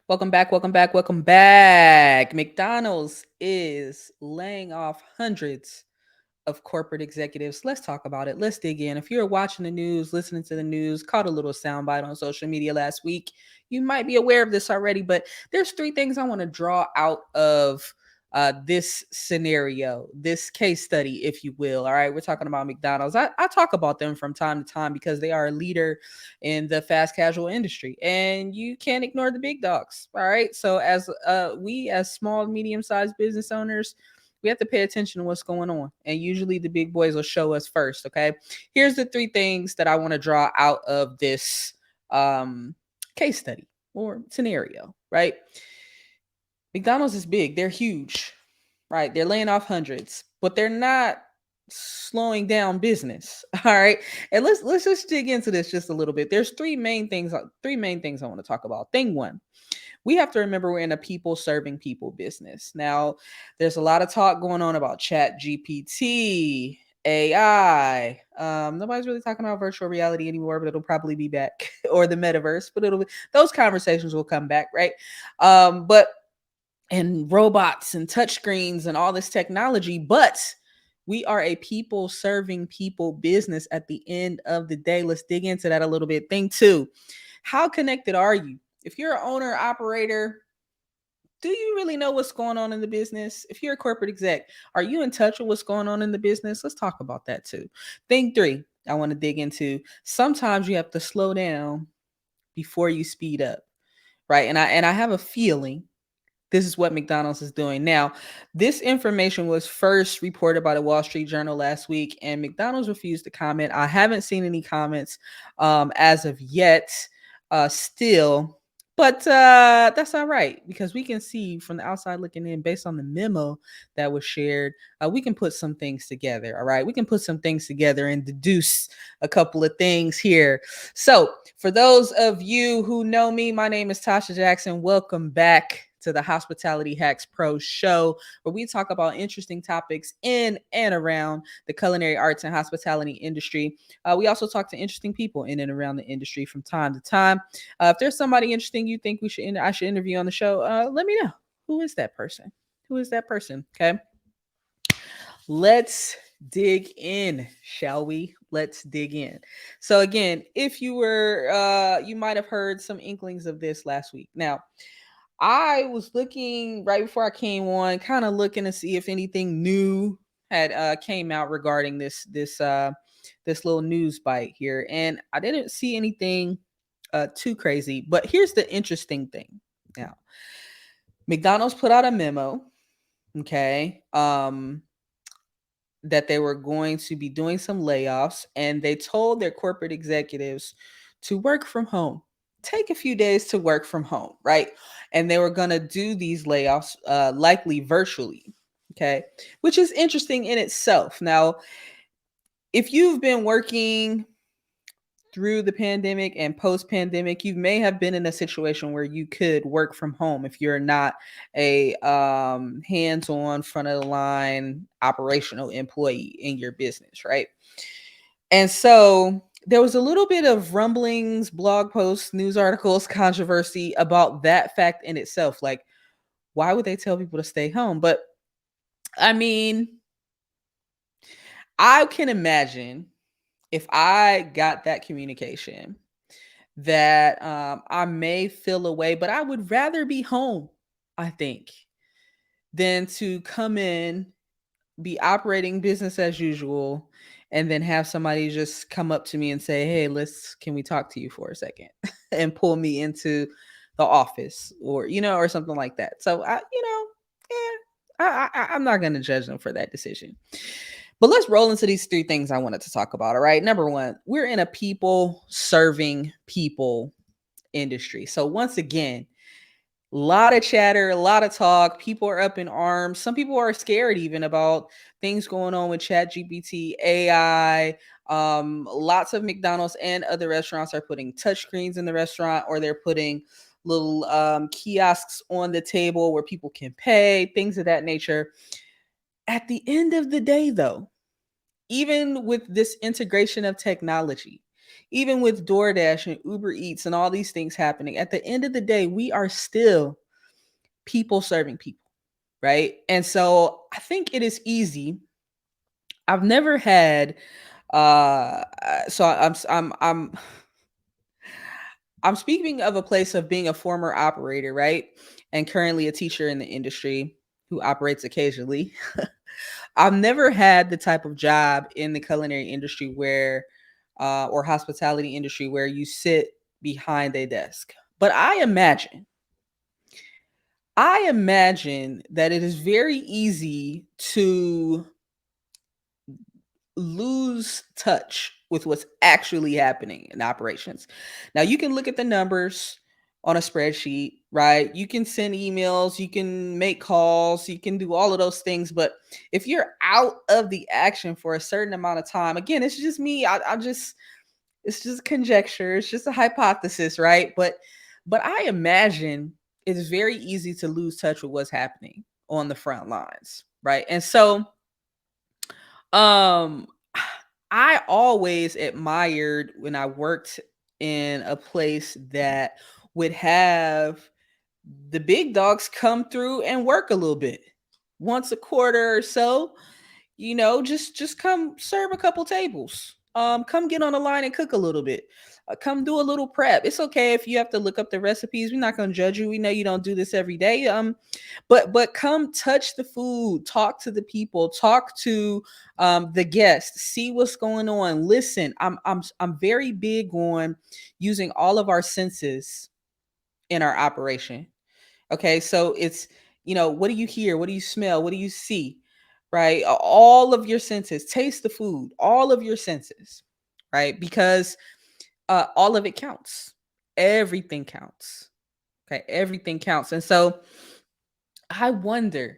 Welcome back, welcome back, welcome back. McDonald's is laying off hundreds of corporate executives. Let's talk about it. Let's dig in. If you're watching the news, listening to the news, caught a little soundbite on social media last week, you might be aware of this already, but there's three things I want to draw out of this scenario, this case study, if you will. All right, we're talking about McDonald's. I talk about them from time to time because they are a leader in the fast casual industry, and you can't ignore the big dogs. All right, so as we as small, medium-sized business owners, we have to pay attention to what's going on. And usually the big boys will show us first. Okay. Here's the three things that I want to draw out of this case study or scenario, right? McDonald's is big, they're huge, right? They're laying off hundreds, but they're not slowing down business. All right. And let's just dig into this just a little bit. There's three main things I want to talk about. Thing one, we have to remember we're in a people serving people business. Now, there's a lot of talk going on about Chat GPT, AI. Nobody's really talking about virtual reality anymore, but it'll probably be back, or the metaverse. But those conversations will come back, right? But and robots and touchscreens and all this technology, but we are a people serving people business at the end of the day. Let's dig into that a little bit. Thing two, how connected are you? If you're an owner, operator, do you really know what's going on in the business? If you're a corporate exec, are you in touch with what's going on in the business? Let's talk about that too. Thing three, I want to dig into, sometimes you have to slow down before you speed up, right? And I have a feeling this is what McDonald's is doing. Now, this information was first reported by the Wall Street Journal last week, and McDonald's refused to comment. I haven't seen any comments as of yet, still, but that's all right because we can see from the outside looking in, based on the memo that was shared, we can put some things together. All right, we can put some things together and deduce a couple of things here. So, for those of you who know me, my name is Tasha Jackson. Welcome back to the Hospitality Hacks Pro show, where we talk about interesting topics in and around the culinary arts and hospitality industry. We also talk to interesting people in and around the industry from time to time. If there's somebody interesting you think I should interview on the show, let me know. Who is that person? Who is that person? Okay. Let's dig in, shall we? Let's dig in. So again, if you might have heard some inklings of this last week. Now, I was looking right before I came on, kind of looking to see if anything new had came out regarding this little news bite here, and I didn't see anything too crazy. But here's the interesting thing. Now, McDonald's put out a memo, okay, that they were going to be doing some layoffs, and they told their corporate executives to work from home. Take a few days to work from home, right? And they were going to do these layoffs likely virtually, okay? Which is interesting in itself. Now, if you've been working through the pandemic and post pandemic, you may have been in a situation where you could work from home if you're not a hands on, front of the line operational employee in your business, right? And so there was a little bit of rumblings, blog posts, news articles, controversy about that fact in itself. Like, why would they tell people to stay home? But I mean, I can imagine if I got that communication that I may feel away, but I would rather be home, I think, than to come in, be operating business as usual, and then have somebody just come up to me and say, "Hey, can we talk to you for a second?" and pull me into the office, or or something like that. So I'm not going to judge them for that decision. But let's roll into these three things I wanted to talk about. All right. Number one, we're in a people serving people industry. So once again, a lot of chatter, a lot of talk. People are up in arms. Some people are scared even about things going on with Chat GPT, AI. Lots of McDonald's and other restaurants are putting touchscreens in the restaurant, or they're putting little kiosks on the table where people can pay, things of that nature. At the end of the day, though, even with this integration of technology, Even with DoorDash and Uber Eats and all these things happening, at the end of the day, we are still people serving people, right? And so I think it is easy. I've never had so I'm speaking of a place of being a former operator, right? And currently a teacher in the industry who operates occasionally. I've never had the type of job in the culinary industry where or hospitality industry where you sit behind a desk. But I imagine that it is very easy to lose touch with what's actually happening in operations. Now, you can look at the numbers on a spreadsheet, right? You can send emails, you can make calls, you can do all of those things. But if you're out of the action for a certain amount of time, again, it's just me. It's just conjecture, it's just a hypothesis, right? But I imagine it's very easy to lose touch with what's happening on the front lines, right? And so um, I always admired when I worked in a place that would have the big dogs come through and work a little bit once a quarter or so, just come serve a couple tables. Come get on the line and cook a little bit. Come do a little prep. It's okay if you have to look up the recipes. We're not gonna judge you. We know you don't do this every day. But come touch the food, talk to the people, talk to the guests, see what's going on. Listen, I'm very big on using all of our senses in our operation. Okay, so it's, what do you hear? What do you smell? What do you see? Right? All of your senses, taste the food, all of your senses, right? Because all of it counts. Everything counts. Okay, everything counts. And so I wonder,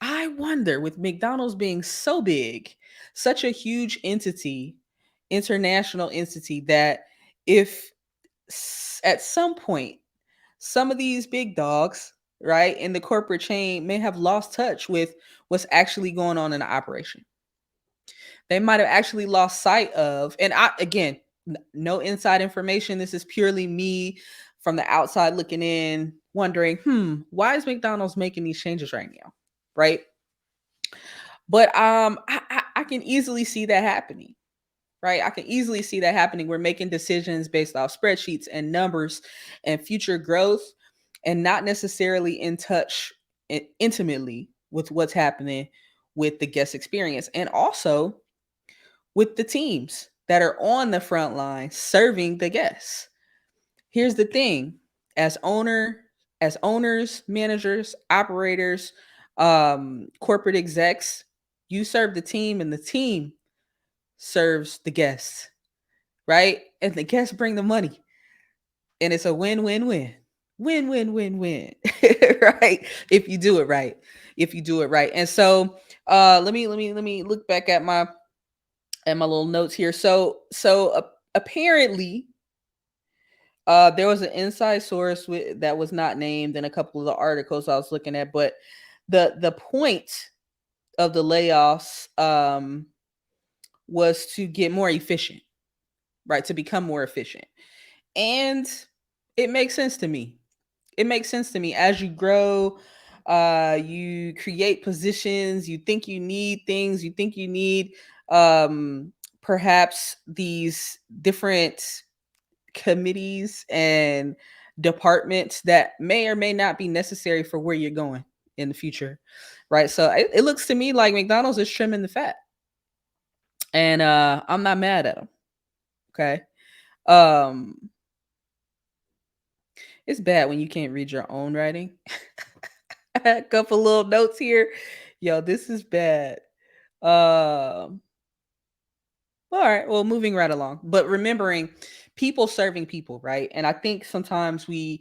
I wonder with McDonald's being so big, such a huge entity, international entity, that if at some point some of these big dogs, right, in the corporate chain may have lost touch with what's actually going on in the operation. They might have actually lost sight of, and I, again, no inside information. This is purely me from the outside looking in, wondering, why is McDonald's making these changes right now? Right. But I can easily see that happening, right? I can easily see that happening. We're making decisions based off spreadsheets and numbers and future growth, and not necessarily in touch intimately with what's happening with the guest experience, and also with the teams that are on the front line serving the guests. Here's the thing: as owners, managers, operators, corporate execs, you serve the team, and the team serves the guests, right? And the guests bring the money. And it's a win-win-win. Win-win-win-win. Right? If you do it right. If you do it right. And so let me look back at my little notes here. So apparently there was an inside source that was not named in a couple of the articles I was looking at, but the point of the layoffs was to get more efficient, right? To become more efficient. And it makes sense to me. It makes sense to me. As you grow, you create positions, you think you need things, you think you need perhaps these different committees and departments that may or may not be necessary for where you're going in the future. Right. So it looks to me like McDonald's is trimming the fat. And I'm not mad at them. Okay. Um, it's bad when you can't read your own writing. A couple little notes here. Yo, this is bad. Um, all right, well, moving right along. But remembering people serving people, right? And I think sometimes we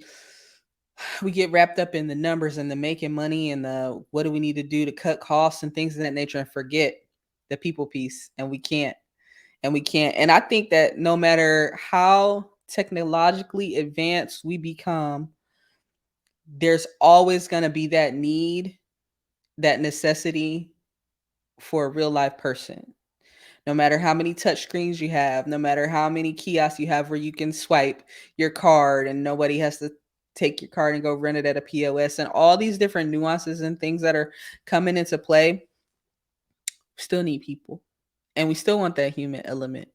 get wrapped up in the numbers and the making money and the what do we need to do to cut costs and things of that nature, and forget the people piece. And we can't. And we can't. And I think that no matter how technologically advanced we become, there's always going to be that need, that necessity for a real life person. No matter how many touch screens you have, no matter how many kiosks you have where you can swipe your card and nobody has to take your card and go rent it at a POS, and all these different nuances and things that are coming into play, still need people. And we still want that human element,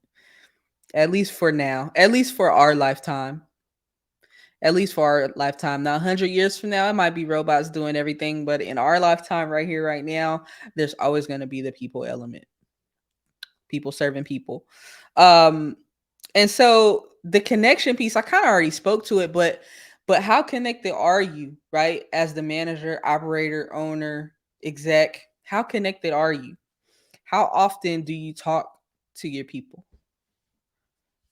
at least for now, at least for our lifetime. At least for our lifetime. Now, 100 years from now, it might be robots doing everything, but in our lifetime, right here, right now, there's always going to be the people element, people serving people. Um, and so the connection piece, I kind of already spoke to it, but how connected are you, right? As the manager, operator, owner, exec, how connected are you? How often do you talk to your people?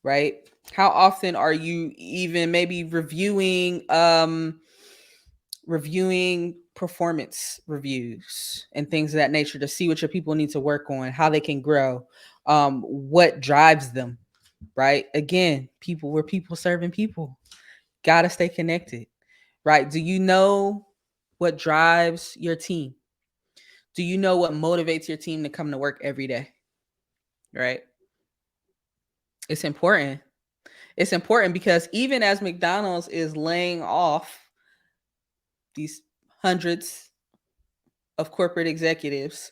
Right? How often are you even maybe reviewing performance reviews and things of that nature to see what your people need to work on, how they can grow, what drives them, right? Again, we're people serving people. Gotta stay connected, right? Do you know what drives your team? Do you know what motivates your team to come to work every day? Right? It's important. It's important because even as McDonald's is laying off these hundreds of corporate executives,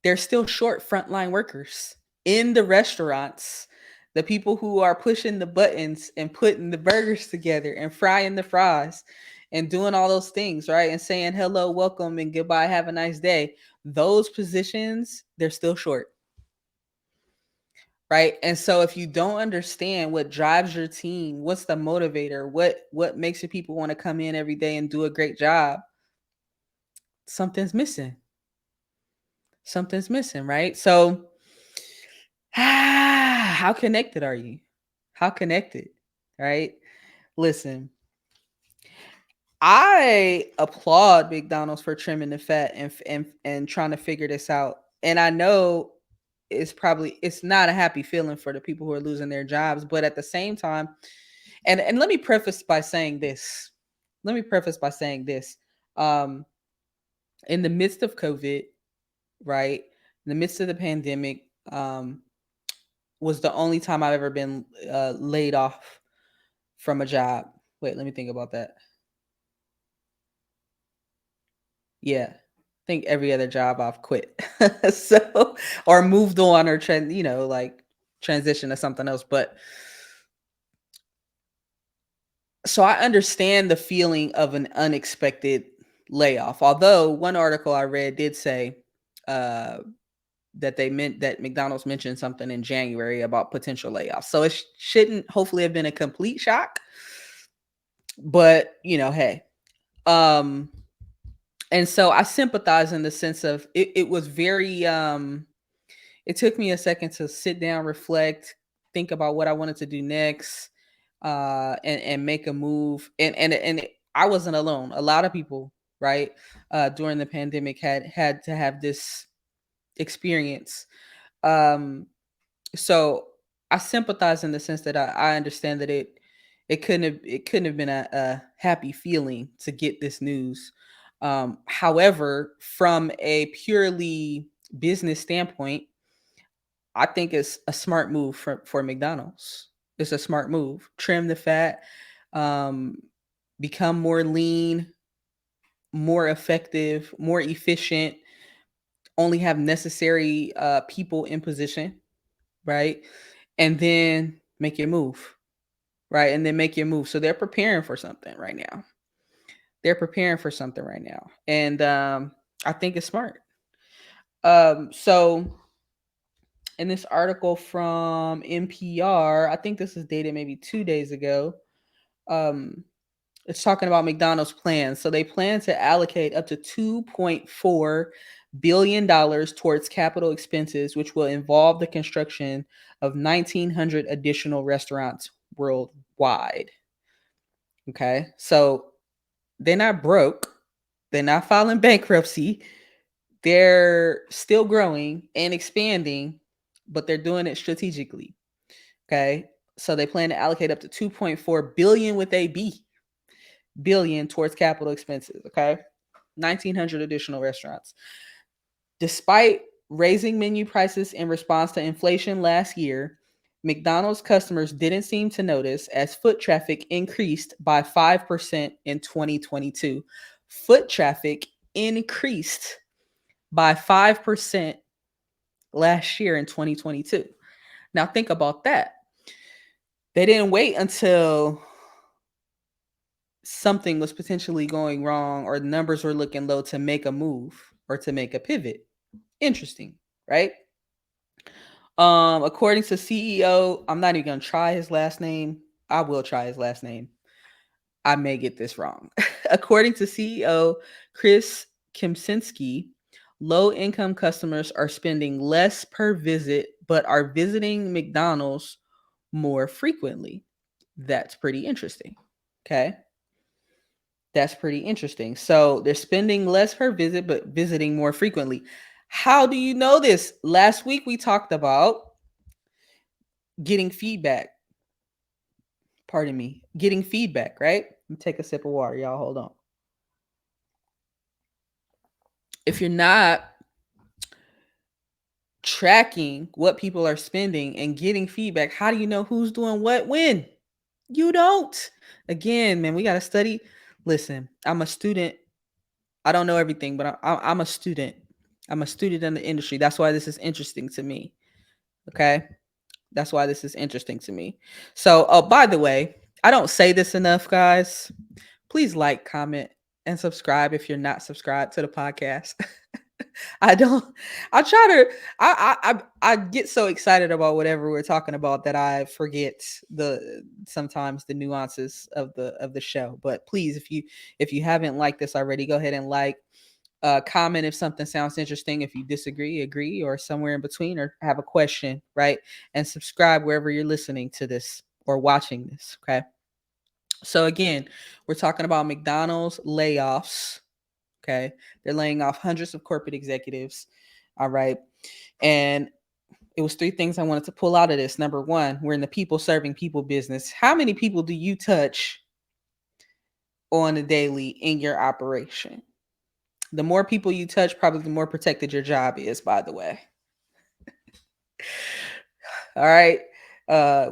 they're still short frontline workers in the restaurants, the people who are pushing the buttons and putting the burgers together and frying the fries and doing all those things, right? And saying hello, welcome, and goodbye, have a nice day. Those positions, they're still short. Right. And so if you don't understand what drives your team, what's the motivator, what makes your people want to come in every day and do a great job, something's missing. Something's missing, right? So how connected are you? How connected? Right? Listen, I applaud McDonald's for trimming the fat and trying to figure this out. And I know it's not a happy feeling for the people who are losing their jobs, but at the same time, and let me preface by saying this. Let me preface by saying this. Um, in the midst of COVID, right? In the midst of the pandemic, was the only time I've ever been laid off from a job. Wait, let me think about that. Yeah, I think every other job I've quit, so or moved on or like transition to something else. But so I understand the feeling of an unexpected layoff. Although one article I read did say uh, that they meant that McDonald's mentioned something in January about potential layoffs. So it shouldn't hopefully have been a complete shock. But hey, um, and so I sympathize in the sense of it was very it took me a second to sit down, reflect, think about what I wanted to do next, and make a move. I wasn't alone. A lot of people, right, during the pandemic had to have this experience. Um, so I sympathize in the sense that I understand that it couldn't have been a happy feeling to get this news. However, from a purely business standpoint, I think it's a smart move for McDonald's. It's a smart move. Trim the fat, um, become more lean, more effective, more efficient. Only have necessary people in position, right? And then make your move, right? And then make your move. So they're preparing for something right now. They're preparing for something right now, and I think it's smart. So in this article from NPR, I think this is dated maybe 2 days ago. Um, it's talking about McDonald's plans. So they plan to allocate up to $2.4 billion towards capital expenses, which will involve the construction of 1,900 additional restaurants worldwide. Okay, so they're not broke. They're not filing bankruptcy. They're still growing and expanding, but they're doing it strategically. Okay. So they plan to allocate up to 2.4 billion with a B billion towards capital expenses. Okay. 1,900 additional restaurants. Despite Raising menu prices in response to inflation last year, McDonald's customers didn't seem to notice as foot traffic increased by 5% in 2022. Foot traffic increased by 5% last year in 2022. Now, think about that. They didn't wait until something was potentially going wrong or the numbers were looking low to make a move or to make a pivot. Interesting, right? According to CEO, I'm not even gonna try his last name. I will try his last name. I may get this wrong. According to CEO Chris Kimsinski, low income customers are spending less per visit, but are visiting McDonald's more frequently. That's pretty interesting. Okay. That's pretty interesting. So they're spending less per visit, but visiting more frequently. How do you know this? Last week we talked about getting feedback. Pardon me, getting feedback, right? Let me take a sip of water, y'all. Hold on. If you're not tracking what people are spending and getting feedback, how do you know who's doing what when? You don't. Again, man, we got to study. Listen, I'm a student. I don't know everything, but I'm a student. I'm a student in the industry. That's why this is interesting to me. Okay. That's why this is interesting to me. So, oh, by the way, I don't say this enough, guys. Please like, comment, and subscribe if you're not subscribed to the podcast. I don't. I try to. I get so excited about whatever we're talking about that I forget the sometimes the nuances of the show. But please, if you haven't liked this already, go ahead and like. Comment if something sounds interesting. If you disagree, agree, or somewhere in between, or have a question, right? And subscribe wherever you're listening to this or watching this. Okay. So again, we're talking about McDonald's layoffs. Okay. They're laying off hundreds of corporate executives. All right. And it was three things I wanted to pull out of this. Number one, we're in the people serving people business. How many people do you touch on a daily in your operation? The more people you touch, probably the more protected your job is, by the way. All right.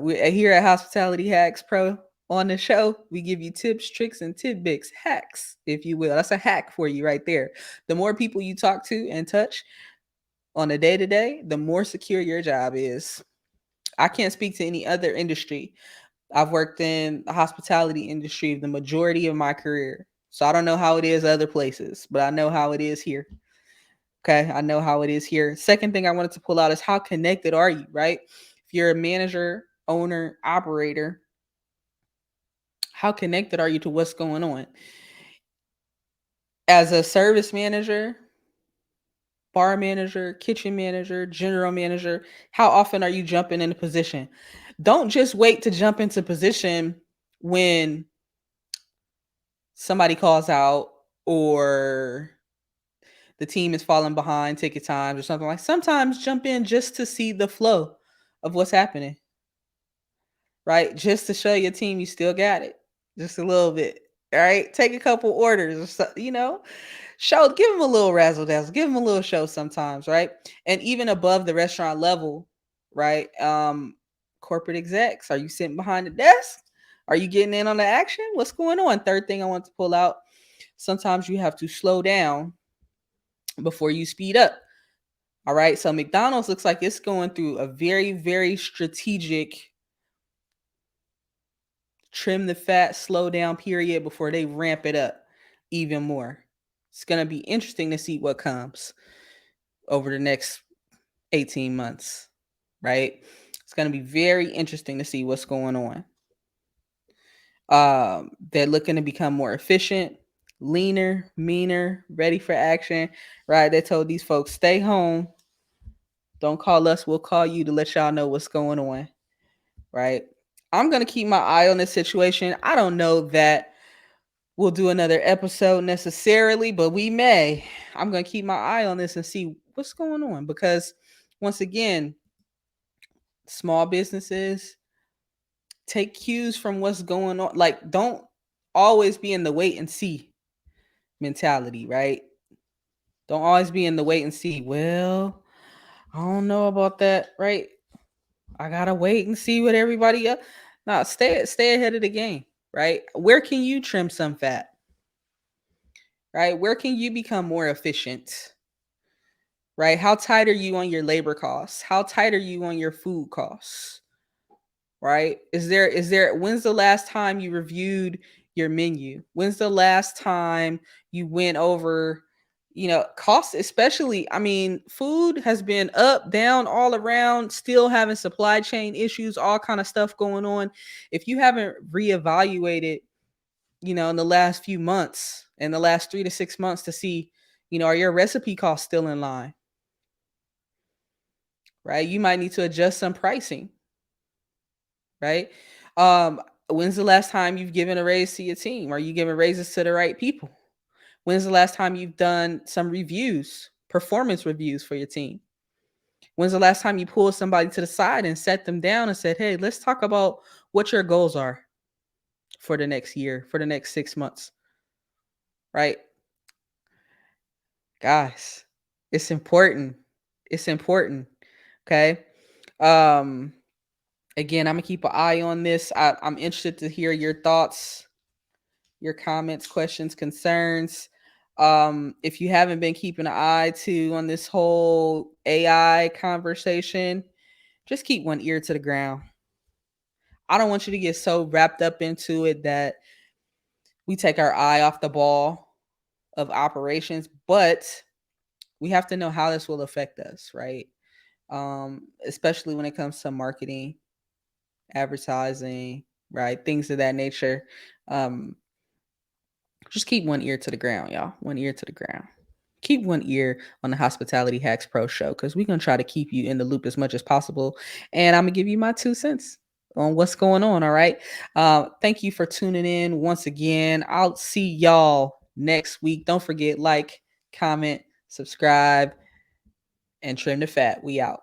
We here at Hospitality Hacks Pro on the show, we give you tips, tricks, and tidbits, hacks, if you will. That's a hack for you right there. The more people you talk to and touch on a day to day, the more secure your job is. I can't speak to any other industry. I've worked in the hospitality industry the majority of my career. So I don't know how it is other places, but I know how it is here. Okay. I know how it is here. Second thing I wanted to pull out is how connected are you, right? If you're a manager, owner, operator, how connected are you to what's going on? As a service manager, bar manager, kitchen manager, general manager, how often are you jumping into position? Don't just wait to jump into position when somebody calls out or the team is falling behind ticket times or something like. Sometimes jump in just to see the flow of what's happening, right? Just to show your team you still got it, just a little bit. All right, take a couple orders, or so, show, give them a little razzle dazzle, give them a little show sometimes, right? And even above the restaurant level, right? Corporate execs, are you sitting behind the desk? Are you getting in on the action? What's going on? Third thing I want to pull out: sometimes you have to slow down before you speed up. All right, so McDonald's looks like it's going through a very, very strategic trim the fat, slow down period before they ramp it up even more. It's going to be interesting to see what comes over the next 18 months, right? It's going to be very interesting to see what's going on. They're looking to become more efficient, leaner, meaner, ready for action, right? They told these folks, stay home. Don't call us. We'll call you to let y'all know what's going on, right? I'm going to keep my eye on this situation. I don't know that we'll do another episode necessarily, but we may. I'm going to keep my eye on this and see what's going on because, once again, small businesses take cues from what's going on. Like, don't always be in the wait and see mentality, right? Don't always be in the wait and see. Well, I don't know about that, right? I gotta wait and see what everybody else. No, stay ahead of the game, right? Where can you trim some fat, right? Where can you become more efficient, right? How tight are you on your labor costs? How tight are you on your food costs, right? Is there when's the last time you reviewed your menu? When's the last time you went over, costs, especially, I mean, food has been up, down, all around, still having supply chain issues, all kind of stuff going on. If you haven't reevaluated, in the last few months, in the last 3 to 6 months to see, are your recipe costs still in line, right? You might need to adjust some pricing, right? When's the last time you've given a raise to your team? Are you giving raises to the right people? When's the last time you've done some reviews, performance reviews for your team? When's the last time you pulled somebody to the side and set them down and said, "Hey, let's talk about what your goals are for the next year, for the next 6 months," right? Guys, it's important. It's important. Okay. Um, Again, I'm gonna keep an eye on this. I'm interested to hear your thoughts, your comments, questions, concerns. If you haven't been keeping an eye to on this whole AI conversation, just keep one ear to the ground. I don't want you to get so wrapped up into it that we take our eye off the ball of operations, but we have to know how this will affect us, right? Especially when it comes to marketing, advertising, right? Things of that nature. Um, just keep one ear to the ground, y'all. One ear to the ground. Keep one ear on the Hospitality Hacks Pro show because we're going to try to keep you in the loop as much as possible. And I'm going to give you my 2 cents on what's going on. All right. Thank you for tuning in once again. I'll see y'all next week. Don't forget, like, comment, subscribe, and trim the fat. We out.